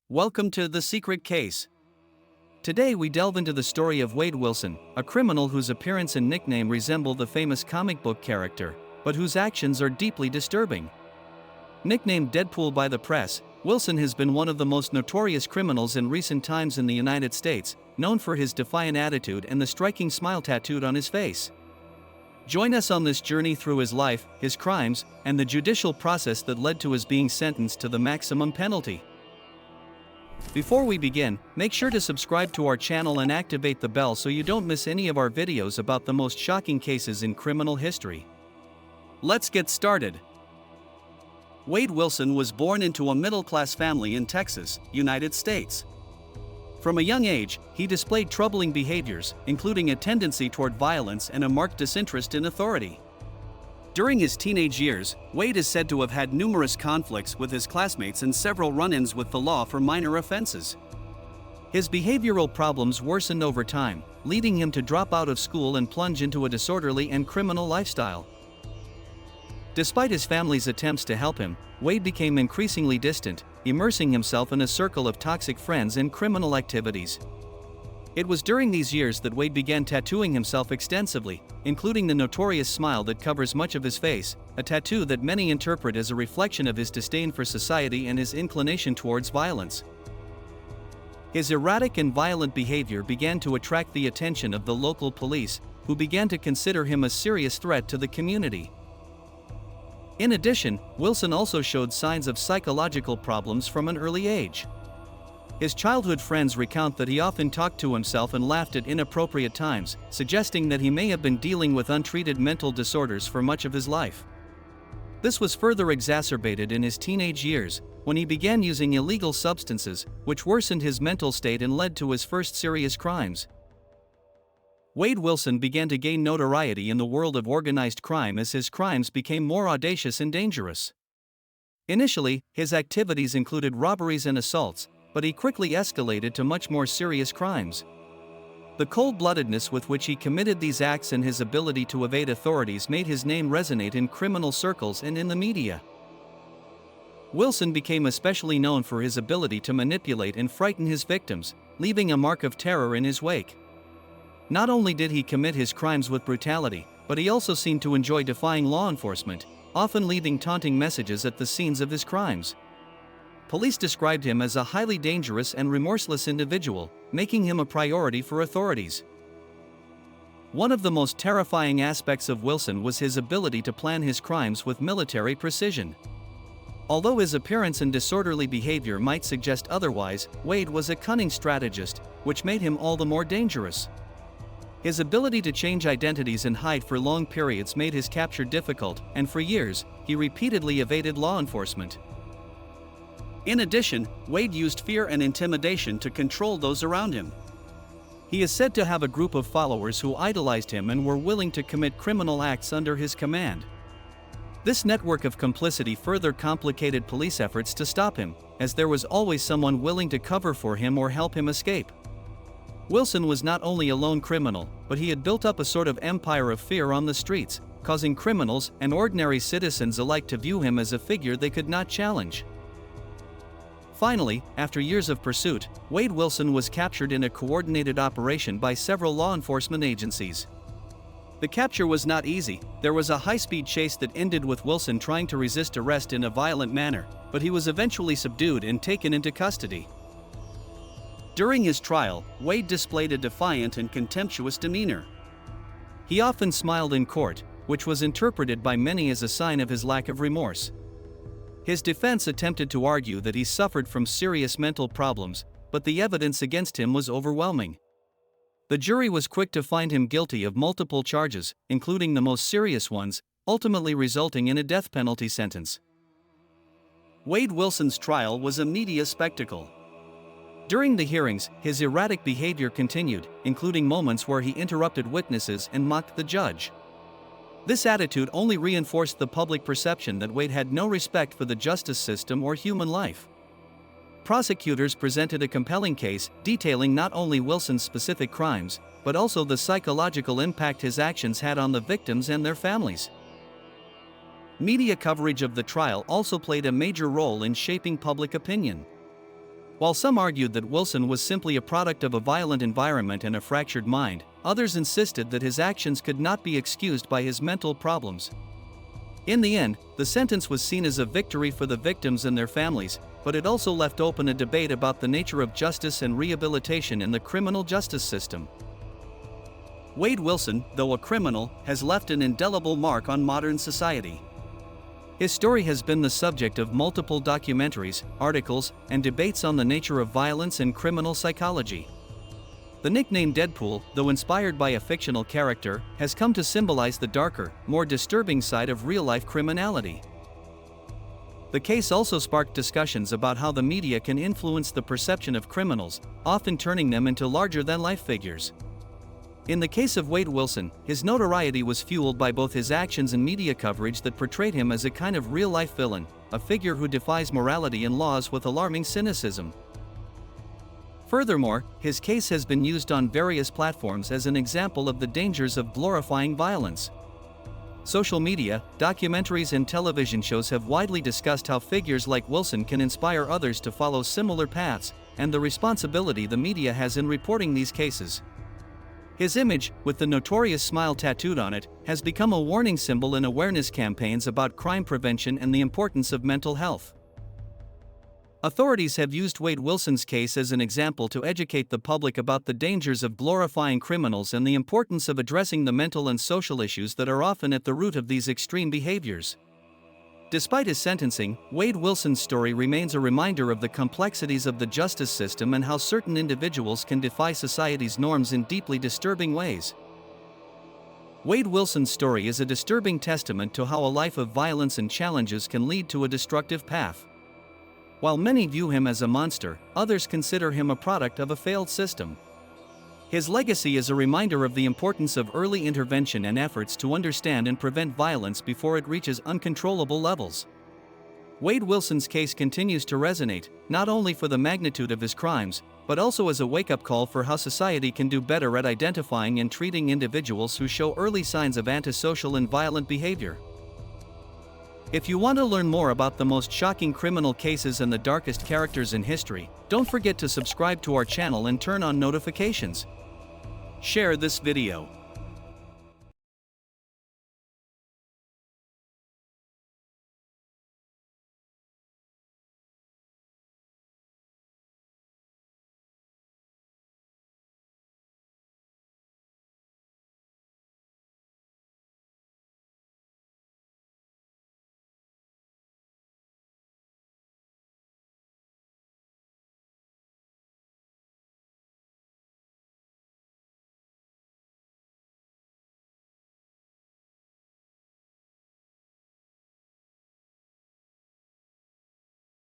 Welcome to The Secret Case. Today we delve into the story of Wade Wilson, a criminal whose appearance and nickname resemble the famous comic book character, but whose actions are deeply disturbing. Nicknamed Deadpool by the press, Wilson has been one of the most notorious criminals in recent times in the United States, known for his defiant attitude and the striking smile tattooed on his face. Join us on this journey through his life, his crimes, and the judicial process that led to his being sentenced to the maximum penalty. Before we begin, make sure to subscribe to our channel and activate the bell so you don't miss any of our videos about the most shocking cases in criminal history. Let's get started. Wade Wilson was born into a middle-class family in Texas, United States. From a young age, he displayed troubling behaviors, including a tendency toward violence and a marked disinterest in authority. During his teenage years, Wade is said to have had numerous conflicts with his classmates and several run-ins with the law for minor offenses. His behavioral problems worsened over time, leading him to drop out of school and plunge into a disorderly and criminal lifestyle. Despite his family's attempts to help him, Wade became increasingly distant, immersing himself in a circle of toxic friends and criminal activities. It was during these years that Wade began tattooing himself extensively, including the notorious smile that covers much of his face, a tattoo that many interpret as a reflection of his disdain for society and his inclination towards violence. His erratic and violent behavior began to attract the attention of the local police, who began to consider him a serious threat to the community. In addition, Wilson also showed signs of psychological problems from an early age. His childhood friends recount that he often talked to himself and laughed at inappropriate times, suggesting that he may have been dealing with untreated mental disorders for much of his life. This was further exacerbated in his teenage years, when he began using illegal substances, which worsened his mental state and led to his first serious crimes. Wade Wilson began to gain notoriety in the world of organized crime as his crimes became more audacious and dangerous. Initially, his activities included robberies and assaults, but he quickly escalated to much more serious crimes. The cold-bloodedness with which he committed these acts and his ability to evade authorities made his name resonate in criminal circles and in the media. Wilson became especially known for his ability to manipulate and frighten his victims, leaving a mark of terror in his wake. Not only did he commit his crimes with brutality, but he also seemed to enjoy defying law enforcement, often leaving taunting messages at the scenes of his crimes. Police described him as a highly dangerous and remorseless individual, making him a priority for authorities. One of the most terrifying aspects of Wilson was his ability to plan his crimes with military precision. Although his appearance and disorderly behavior might suggest otherwise, Wade was a cunning strategist, which made him all the more dangerous. His ability to change identities and hide for long periods made his capture difficult, and for years, he repeatedly evaded law enforcement. In addition, Wade used fear and intimidation to control those around him. He is said to have a group of followers who idolized him and were willing to commit criminal acts under his command. This network of complicity further complicated police efforts to stop him, as there was always someone willing to cover for him or help him escape. Wilson was not only a lone criminal, but he had built up a sort of empire of fear on the streets, causing criminals and ordinary citizens alike to view him as a figure they could not challenge. Finally, after years of pursuit, Wade Wilson was captured in a coordinated operation by several law enforcement agencies. The capture was not easy. There was a high-speed chase that ended with Wilson trying to resist arrest in a violent manner, but he was eventually subdued and taken into custody. During his trial, Wade displayed a defiant and contemptuous demeanor. He often smiled in court, which was interpreted by many as a sign of his lack of remorse. His defense attempted to argue that he suffered from serious mental problems, but the evidence against him was overwhelming. The jury was quick to find him guilty of multiple charges, including the most serious ones, ultimately resulting in a death penalty sentence. Wade Wilson's trial was a media spectacle. During the hearings, his erratic behavior continued, including moments where he interrupted witnesses and mocked the judge. This attitude only reinforced the public perception that Wade had no respect for the justice system or human life. Prosecutors presented a compelling case, detailing not only Wilson's specific crimes, but also the psychological impact his actions had on the victims and their families. Media coverage of the trial also played a major role in shaping public opinion. While some argued that Wilson was simply a product of a violent environment and a fractured mind, others insisted that his actions could not be excused by his mental problems. In the end, the sentence was seen as a victory for the victims and their families, but it also left open a debate about the nature of justice and rehabilitation in the criminal justice system. Wade Wilson, though a criminal, has left an indelible mark on modern society. His story has been the subject of multiple documentaries, articles, and debates on the nature of violence and criminal psychology. The nickname Deadpool, though inspired by a fictional character, has come to symbolize the darker, more disturbing side of real-life criminality. The case also sparked discussions about how the media can influence the perception of criminals, often turning them into larger-than-life figures. In the case of Wade Wilson, his notoriety was fueled by both his actions and media coverage that portrayed him as a kind of real-life villain, a figure who defies morality and laws with alarming cynicism. Furthermore, his case has been used on various platforms as an example of the dangers of glorifying violence. Social media, documentaries and television shows have widely discussed how figures like Wilson can inspire others to follow similar paths, and the responsibility the media has in reporting these cases. His image, with the notorious smile tattooed on it, has become a warning symbol in awareness campaigns about crime prevention and the importance of mental health. Authorities have used Wade Wilson's case as an example to educate the public about the dangers of glorifying criminals and the importance of addressing the mental and social issues that are often at the root of these extreme behaviors. Despite his sentencing, Wade Wilson's story remains a reminder of the complexities of the justice system and how certain individuals can defy society's norms in deeply disturbing ways. Wade Wilson's story is a disturbing testament to how a life of violence and challenges can lead to a destructive path. While many view him as a monster, others consider him a product of a failed system. His legacy is a reminder of the importance of early intervention and efforts to understand and prevent violence before it reaches uncontrollable levels. Wade Wilson's case continues to resonate, not only for the magnitude of his crimes, but also as a wake-up call for how society can do better at identifying and treating individuals who show early signs of antisocial and violent behavior. If you want to learn more about the most shocking criminal cases and the darkest characters in history, don't forget to subscribe to our channel and turn on notifications. Share this video.